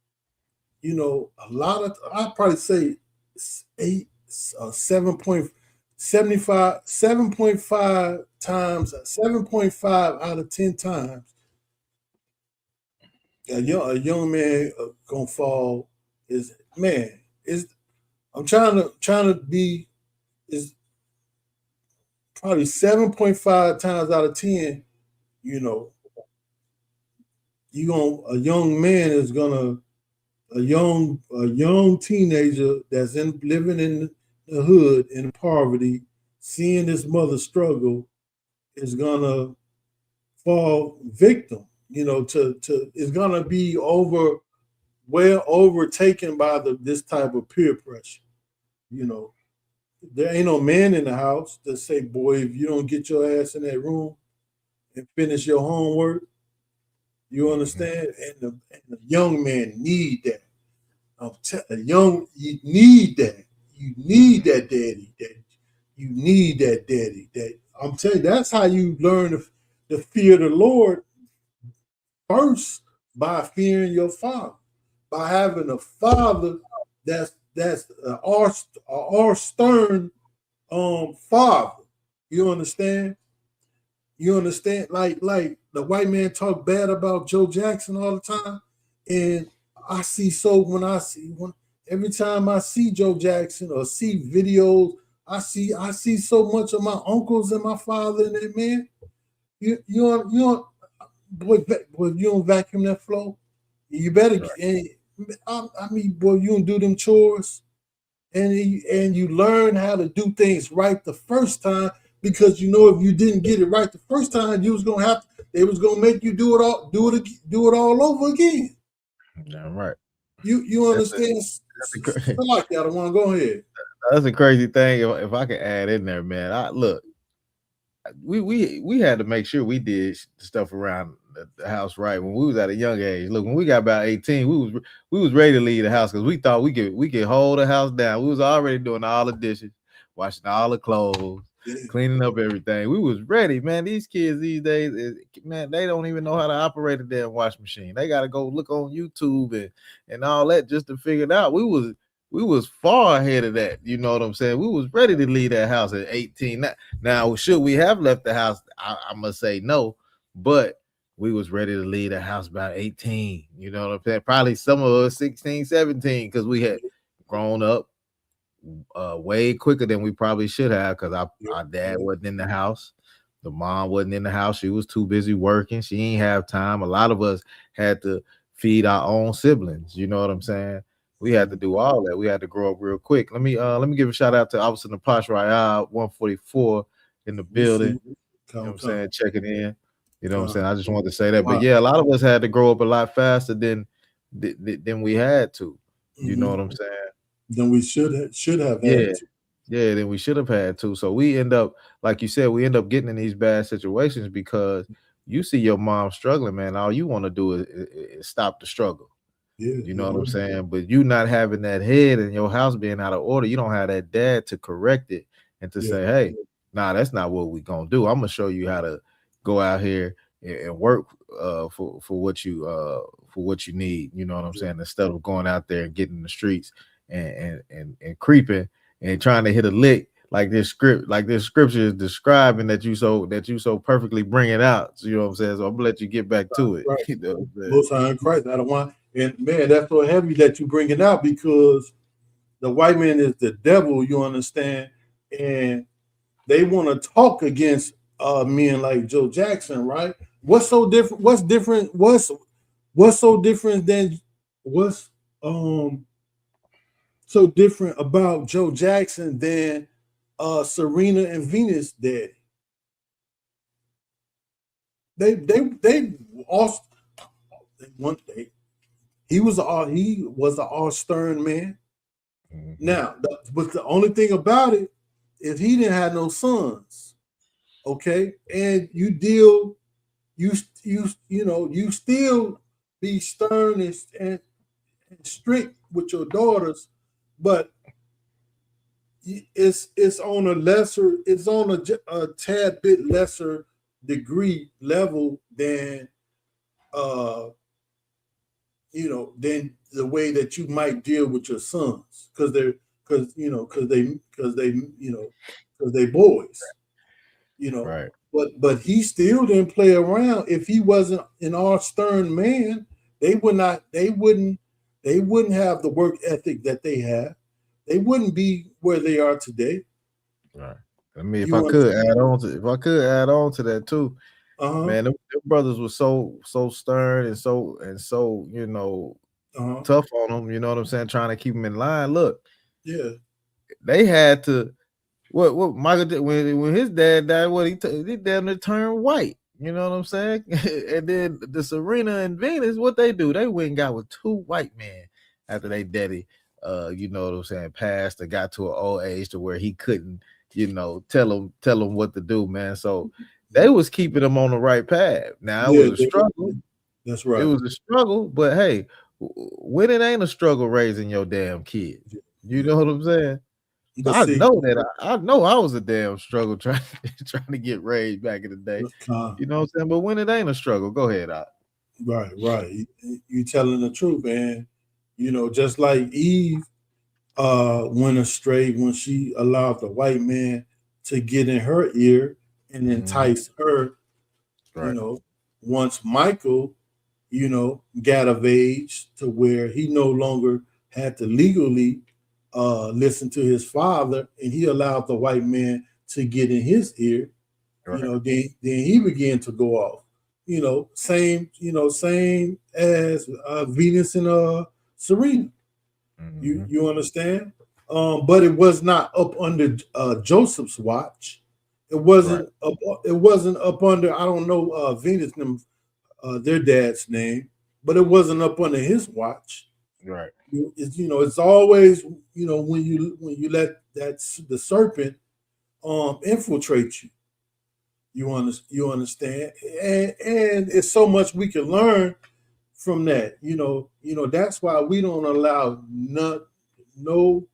you know, a lot of I'd probably say 7.75, 7.5 times, 7.5 out of 10 times, a young man gonna fall is man. Is I'm trying to be is probably 7.5 times out of 10, you know, a young man is gonna a young teenager that's living in the hood in poverty, seeing his mother struggle, is gonna fall victim, you know, to is gonna be overtaken by this type of peer pressure. You know, there ain't no man in the house that say, boy, if you don't get your ass in that room and finish your homework, you understand? And the young man need that. You need that. You need that daddy. You need that daddy. That I'm telling you, that's how you learn to fear the Lord first, by fearing your father, by having a father that's our stern father. You understand? You understand? Like the white man talk bad about Joe Jackson all the time, and I see every time I see Joe Jackson or see videos, I see so much of my uncles and my father in that man. You don't boy, you don't vacuum that floor. You better. Right. I mean, boy, you don't do them chores, and you learn how to do things right the first time, because you know if you didn't get it right the first time, you was gonna have to. They was gonna make you do it all over again. Yeah, right. You understand? I like that. I want to go ahead. That's a crazy thing. If I could add in there, man. Look, we had to make sure we did stuff around the house right when we was at a young age. Look, when we got about 18, we was ready to leave the house because we thought we could hold the house down. We was already doing all the dishes, washing all the clothes, cleaning up everything. We was ready, man. These kids these days, man, they don't even know how to operate a damn washing machine. They got to go look on YouTube and all that just to figure it out. We was far ahead of that. You know what I'm saying? We was ready to leave that house at 18. Now should we have left the house? I must say no, but we was ready to leave the house about 18. You know what I'm saying? Probably some of us 16, 17, because we had grown up way quicker than we probably should have, because our dad wasn't in the house. The mom wasn't in the house. She was too busy working. She ain't have time. A lot of us had to feed our own siblings. You know what I'm saying? We had to do all that. We had to grow up real quick. Let me give a shout out to Officer Napash Royale 144 in the building. You know what I'm saying? Checking in. You know what I'm saying? I just wanted to say that. But yeah, a lot of us had to grow up a lot faster than we had to. You know what I'm saying? Then we should have had to. Yeah, then we should have had to. So we end up, like you said, getting in these bad situations because you see your mom struggling, man. All you want to do is stop the struggle. Yeah, you know what I'm saying? But you not having that head and your house being out of order, you don't have that dad to correct it and to say, hey, nah, that's not what we gonna do. I'm gonna show you how to go out here and work for what you need. You know what I'm saying? Instead of going out there and getting in the streets and creeping and trying to hit a lick like this scripture is describing that you so perfectly bring it out. So, you know what I'm saying? So I'm gonna let you get back to it. Right. You know, Most High in Christ, I don't want. And man, that's so heavy that you bring it out, because the white man is the devil, you understand? And they want to talk against men like Joe Jackson, right? What's so different? What's so different about Joe Jackson than Serena and Venus daddy? They also one day. He was an all stern man. Mm-hmm. Now, but the only thing about it is he didn't have no sons. Okay, and you still be stern and strict with your daughters, but it's on a tad bit lesser degree level than than the way that you might deal with your sons, because they boys, Right. but he still didn't play around. If he wasn't an all stern man, they wouldn't have the work ethic that they have. They wouldn't be where they are today. Right. I mean, if You I could understand? add on to that too, Uh-huh. man, them brothers were so stern and so Uh-huh. tough on them. You know what I'm saying? Trying to keep them in line. Look, Yeah. they had to. What Michael did when his dad died? He damn near turned white. You know what I'm saying? And then the Serena and Venus, what they do? They went and got with two white men after they daddy, you know what I'm saying, passed or got to an old age to where he couldn't, tell them what to do, man. So they was keeping them on the right path. Now it Yeah, was a struggle. that's It right. was a struggle, but hey, when it ain't a struggle raising your damn kid, you know what I'm saying? But I see, know that I know I was a damn struggle trying to get raised back in the day. You know what I'm saying? But when it ain't a struggle, go ahead out. right. You telling the truth, man. Just like Eve went astray when she allowed the white man to get in her ear and entice her. Right. Once Michael, got of age to where he no longer had to legally listen to his father, and he allowed the white man to get in his ear. Right. Then he began to go off. Same as Venus and Serena. You understand? But it was not up under Joseph's watch. It wasn't up. It wasn't up under. I don't know Venus and their dad's name, but it wasn't up under his watch. Right. It's always when you let the serpent infiltrate you. You understand, and it's so much we can learn from that. That's why we don't allow no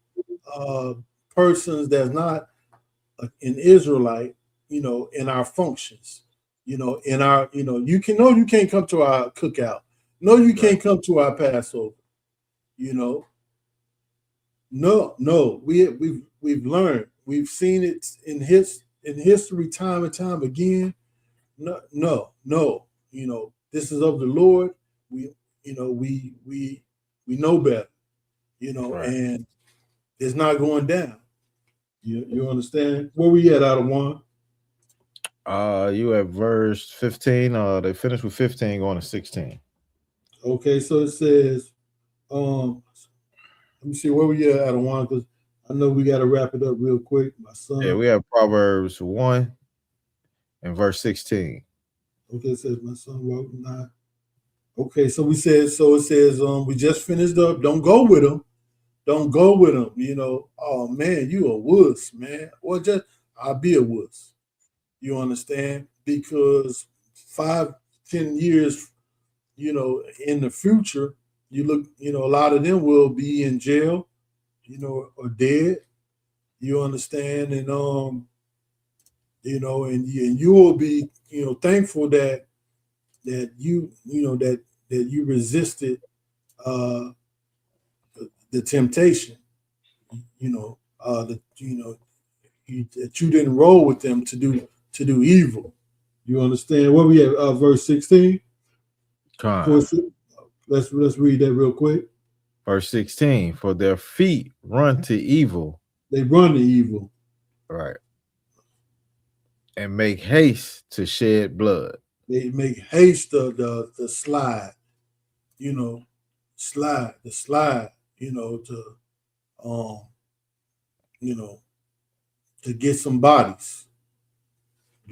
persons that's not an Israelite, in our functions. In our, you can't come to our cookout. No, you can't come to our Passover. No, we've learned. We've seen it in history time and time again. No. This is of the Lord. We know better. And it's not going down. You understand? Where we at out of one? You at verse 15. They finished with 15 going to 16. Okay, so it says, let me see where we at out of one, because I know we got to wrap it up real quick. My son. Yeah, we have Proverbs 1 and verse 16. Okay, it says my son wrote not. Okay, so it says we just finished up. Don't go with him. Don't go with him. Oh man, you a wuss, man. Or just I'll be a wuss. You understand? Because 5-10 years, in the future, you look, a lot of them will be in jail, or dead. You understand? And and you will be, thankful that you resisted the temptation, that you didn't roll with them to do evil. You understand? What we have, verse 16. Let's read that real quick. Verse 16. For their feet run to evil. They run to evil. Right. And make haste to shed blood. They make haste the slide. Slide. To get some bodies,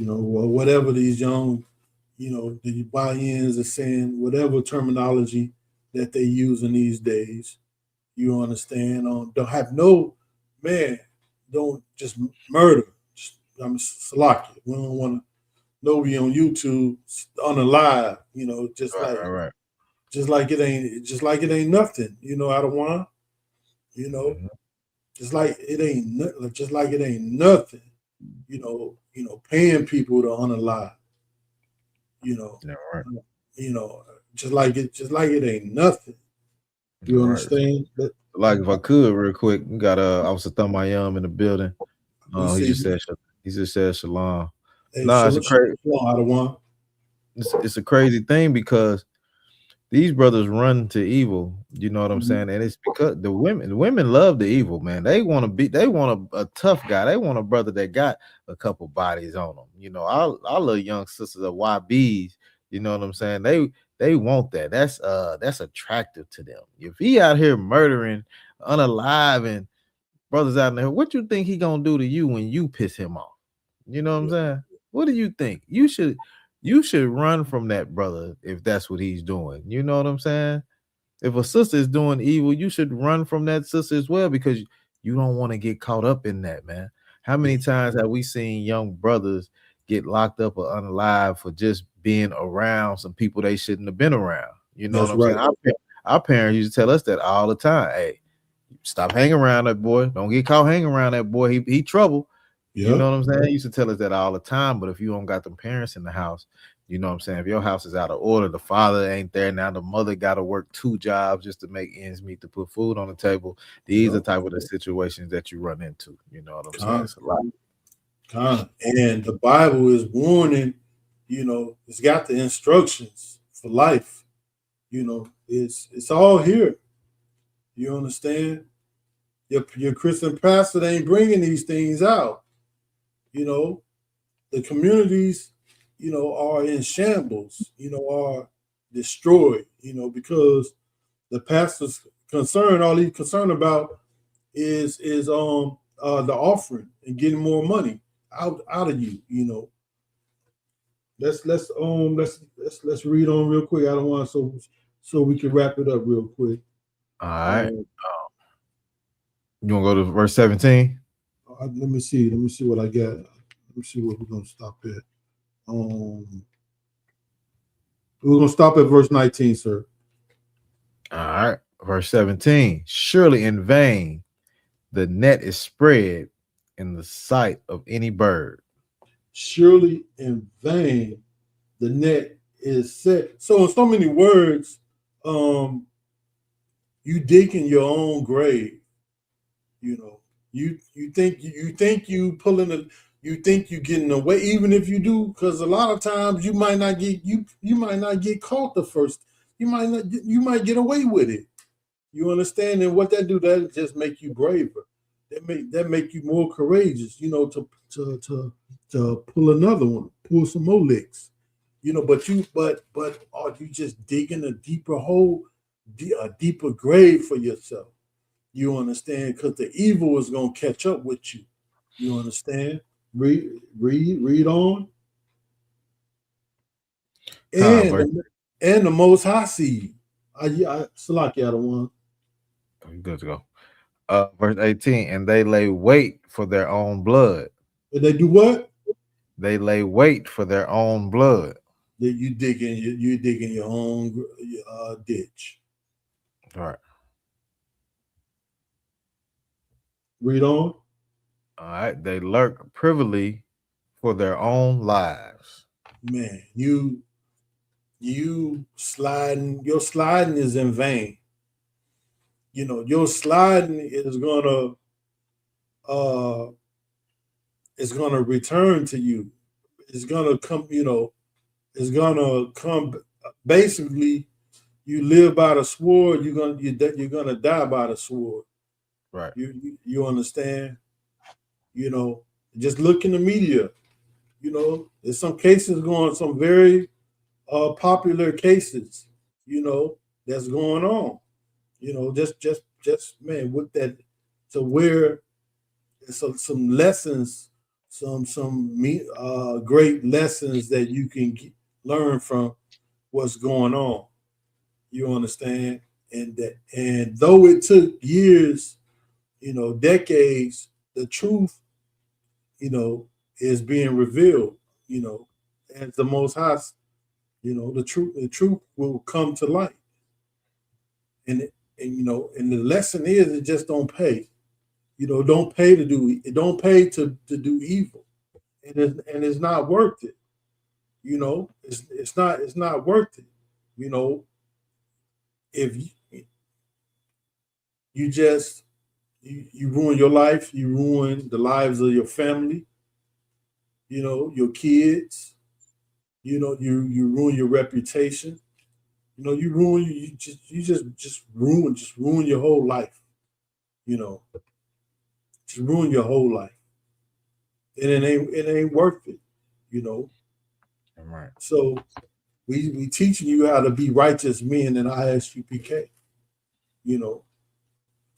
or whatever these young, the buy-ins are saying, whatever terminology that they use in these days, you understand. Don't have no, man, don't just murder. I'm Salaki. We don't want to know we on YouTube unalive, right. Just like it ain't nothing, out of one, just like it ain't nothing, paying people to unalive. You know, Yeah, right. you know, just like it ain't nothing. You All right. understand? But Like if I could real quick, we got Officer Thumayum in the building. you He see, just said shalom. hey, No, it's a crazy out of one. it's a crazy thing because these brothers run to evil. You know what I'm Mhm. saying? And it's because the women love the evil, man. They want a tough guy. They want a brother that got a couple bodies on them. You know, our little young sisters are YBs. You know what I'm saying? They want that. That's attractive to them. If he out here murdering, unaliving brothers out there, what you think he gonna do to you when you piss him off? You know what I'm saying? What do you think? You should run from that brother if that's what he's doing. You know what I'm saying? If a sister is doing evil, you should run from that sister as well because you don't want to get caught up in that, man. How many times have we seen young brothers get locked up or unalive for just being around some people they shouldn't have been around? You know That's what I'm saying? right. Our parents used to tell us that all the time. Hey, stop hanging around that boy. Don't get caught hanging around that boy. He trouble. You Yeah. know what I'm saying? He used to tell us that all the time. But if you don't got them parents in the house, you know what I'm saying? If your house is out of order, the father ain't there now, the mother got to work 2 jobs just to make ends meet to put food on the table. These are type of the situations that you run into. You know what I'm saying? It's a lot. And the Bible is warning. You know, it's got the instructions for life. You know, it's all here. You understand? Your Christian pastor ain't bringing these things out. You know, the communities, you know, are in shambles. You know, are destroyed. You know, because the pastor's concerned, all he's concerned about is the offering and getting more money out of you. You know, let's read on real quick. I don't want so we can wrap it up real quick. All right. You want to go to verse 17? Let me see what I got. Let me see what we're gonna stop at. We're gonna stop at verse 19, sir. All right. Verse 17. Surely in vain the net is spread in the sight of any bird. Surely in vain the net is set. So in so many words, you digging your own grave. You know, you think you pulling a, you think you getting away, even if you do, because a lot of times you might not get caught the first. You might get away with it. You understand? And what that do, that just make you braver. That make you more courageous. You know, to pull another one, pull some more licks. You know, but are you just digging a deeper hole, a deeper grave for yourself? You understand? Because the evil is going to catch up with you. You understand? Read on. And the Most High see you. Salaki out of one. Good to go. Verse 18, and they lay wait for their own blood. And they do what? They lay wait for their own blood. That you digging your own ditch. All right. Read on. All right. They lurk privily for their own lives. Man, you sliding, your sliding is in vain. You know, your sliding is gonna return to you. It's gonna come, you know, it's gonna come. Basically, you live by the sword, you're gonna die by the sword. Right. You understand? You know, just look in the media. You know, there's some cases going, some very popular cases, you know, that's going on. You know, just man, with that, to where some lessons, some great lessons that you can learn from what's going on. You understand? And though it took years, you know, decades, the truth, you know, is being revealed, you know, as the Most High, you know, the truth will come to light. And you know, and the lesson is, it just don't pay. You know, don't pay to do evil. And it's not worth it. You know, it's not worth it. You know, if you just you ruin your life, you ruin the lives of your family, you know, your kids, you know, you ruin your reputation, you know, you just ruin your whole life, you know, just ruin your whole life. And it ain't worth it, you know. Right. So we teaching you how to be righteous men in ISUPK, you know.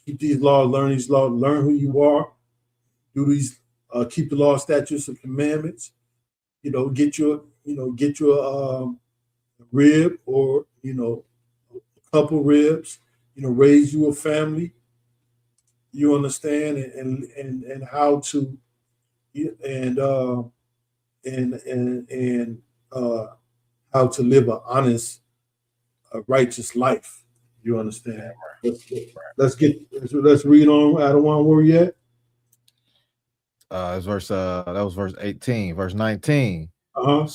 Keep these laws, learn who you are, do these, keep the law, statutes, and commandments. You know, get your rib, or you know, a couple ribs. You know, raise you a family. You understand, and how to, and how to live an honest, righteous life. You understand? Let's read on. I don't want to worry yet. It's that was verse 18, verse 19. Uh-huh.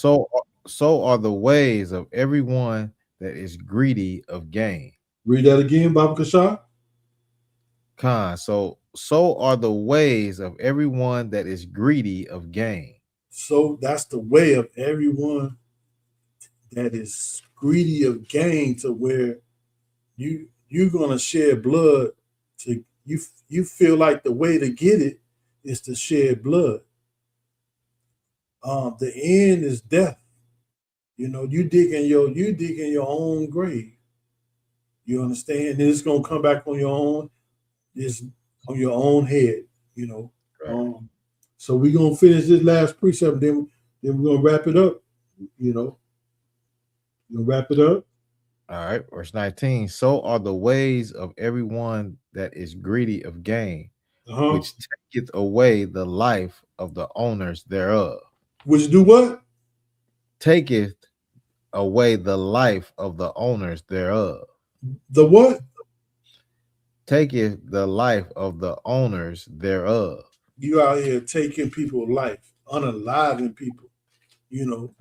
So are the ways of everyone that is greedy of gain. Read that again, Baba Kashar. Khan. So are the ways of everyone that is greedy of gain. So that's the way of everyone that is greedy of gain, to where you're gonna shed blood. To you feel like the way to get it is to shed blood. The end is death. You know, you dig in your own grave. You understand? And it's gonna come back on your own head. You know. Right. So we're gonna finish this last precept, then we're gonna wrap it up. You know. You'll wrap it up. All right, verse 19. So are the ways of everyone that is greedy of gain, which taketh away the life of the owners thereof. Which do what? Taketh away the life of the owners thereof. The what? Taketh the life of the owners thereof. You out here taking people's life, unaliving people, you know,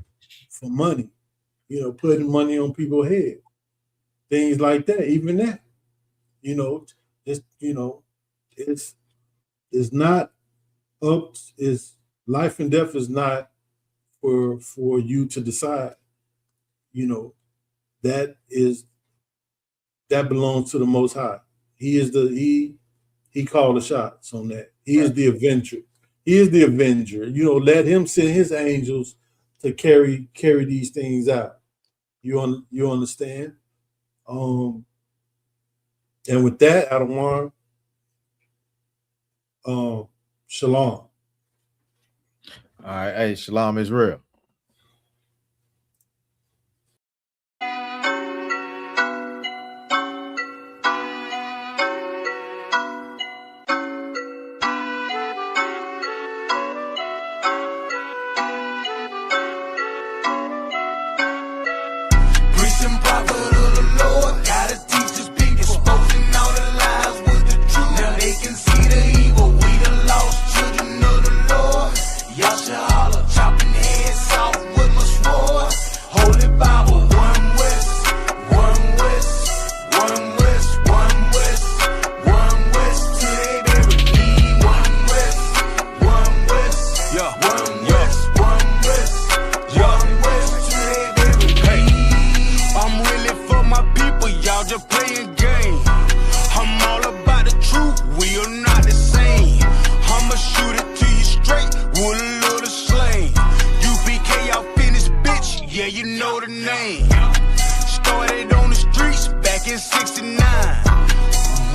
for money, you know, putting money on people's head. Things like that, even that, you know, it's, you know, it's not up, is life and death is not for you to decide. You know, that belongs to the Most High. He is he called the shots on that. He is the avenger. He is the avenger. You know, let him send his angels to carry these things out. You understand? And with that, I don't want shalom. All right, hey, shalom Israel.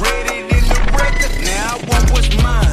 Read it in the record, now I want what's mine.